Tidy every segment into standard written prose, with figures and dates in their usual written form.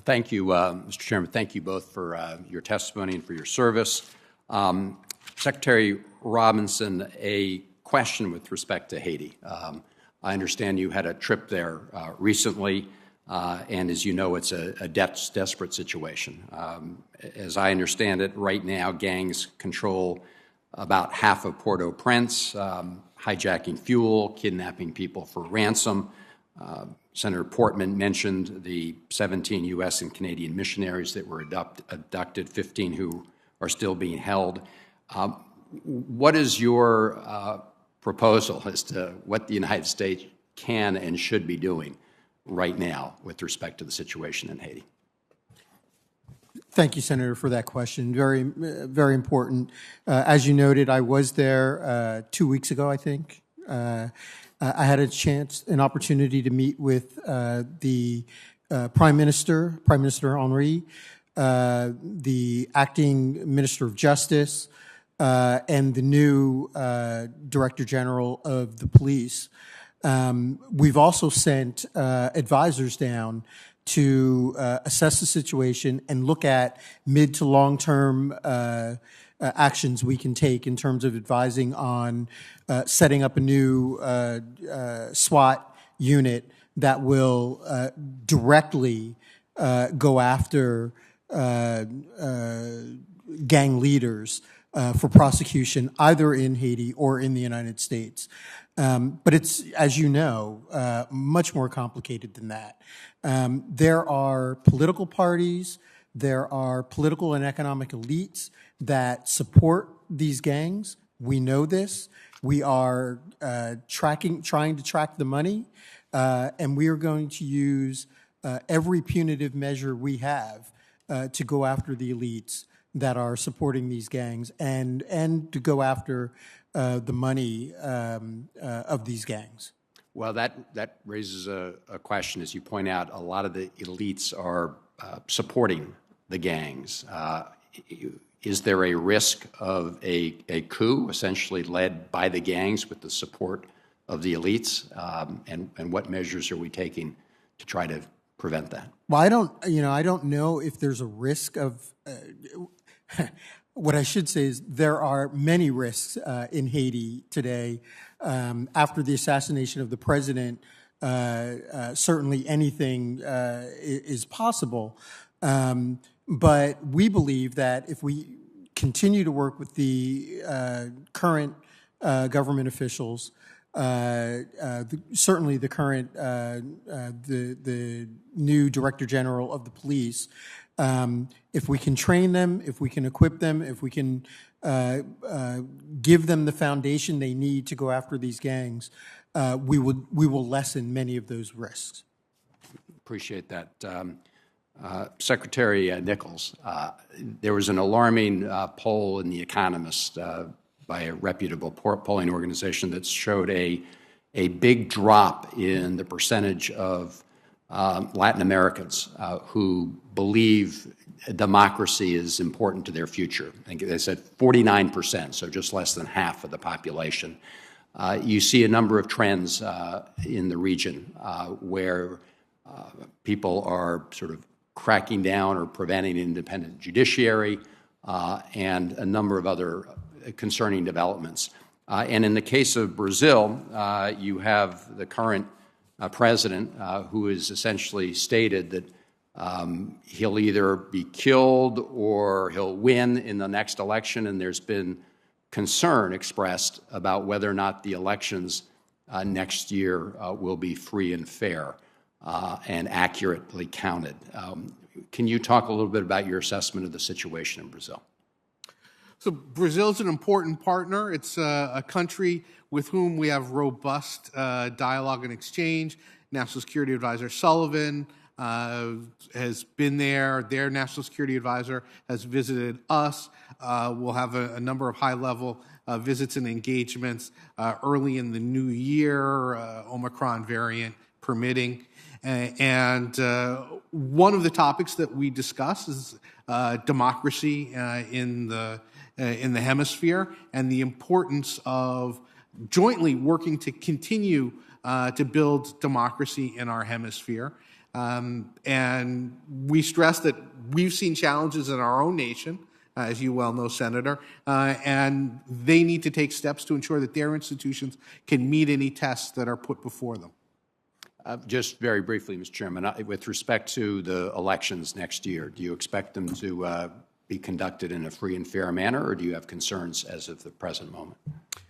Thank you, Mr. Chairman. Thank you both for your testimony and for your service. Secretary Robinson, a question with respect to Haiti. I understand you had a trip there recently, and as you know, it's a desperate situation. As I understand it, right now, gangs control about half of Port-au-Prince, hijacking fuel, kidnapping people for ransom. Senator Portman mentioned the 17 U.S. and Canadian missionaries that were abducted, 15 who are still being held. What is your proposal as to what the United States can and should be doing right now with respect to the situation in Haiti? Thank you, Senator, for that question. Very important. As you noted, I was there 2 weeks ago, I think. I had an opportunity to meet with the Prime Minister Henry, the acting Minister of Justice, and the new Director General of the Police. We've also sent advisors down to assess the situation and look at mid to long-term actions we can take in terms of advising on setting up a new SWAT unit that will directly go after gang leaders for prosecution either in Haiti or in the United States. But it's, as you know, much more complicated than that. There are political parties, there are political and economic elites that support these gangs. We know this. We are trying to track the money, and we are going to use every punitive measure we have to go after the elites that are supporting these gangs and to go after the money of these gangs. Well, that raises a question. As you point out, a lot of the elites are supporting the gangs. Is there a risk of a coup essentially led by the gangs with the support of the elites? And what measures are we taking to try to prevent that? Well, I don't know if there's a risk of. What I should say is there are many risks in Haiti today. After the assassination of the president, certainly anything is possible. But we believe that if we continue to work with the current government officials, certainly the current, the new Director General of the Police, if we can train them, if we can equip them, if we can give them the foundation they need to go after these gangs, we will lessen many of those risks. Appreciate that. Secretary Nichols, there was an alarming poll in The Economist by a reputable polling organization that showed a big drop in the percentage of Latin Americans who believe democracy is important to their future. I think they said 49%, so just less than half of the population. You see a number of trends in the region where people are sort of cracking down or preventing independent judiciary and a number of other concerning developments. And in the case of Brazil, you have the current president who has essentially stated that he'll either be killed or he'll win in the next election, and there's been concern expressed about whether or not the elections next year will be free and fair and accurately counted. Can you talk a little bit about your assessment of the situation in Brazil? So Brazil is an important partner. It's a country with whom we have robust dialogue and exchange. National Security Advisor Sullivan has been there. Their National Security Advisor has visited us. We'll have a number of high-level visits and engagements early in the new year, Omicron variant permitting. And one of the topics that we discuss is democracy in the hemisphere and the importance of jointly working to continue to build democracy in our hemisphere. And we stress that we've seen challenges in our own nation, as you well know, Senator, and they need to take steps to ensure that their institutions can meet any tests that are put before them. Just very briefly, Mr. Chairman, with respect to the elections next year, do you expect them to be conducted in a free and fair manner, or do you have concerns as of the present moment?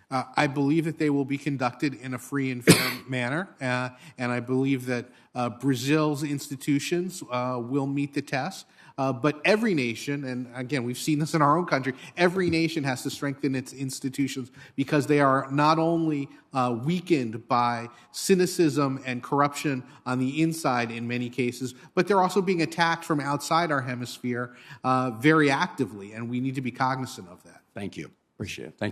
I believe that they will be conducted in a free and fair manner, and I believe that Brazil's institutions will meet the test. But every nation, and again, we've seen this in our own country, every nation has to strengthen its institutions because they are not only weakened by cynicism and corruption on the inside in many cases, but they're also being attacked from outside our hemisphere very actively, and we need to be cognizant of that. Thank you. Appreciate it. Thank you.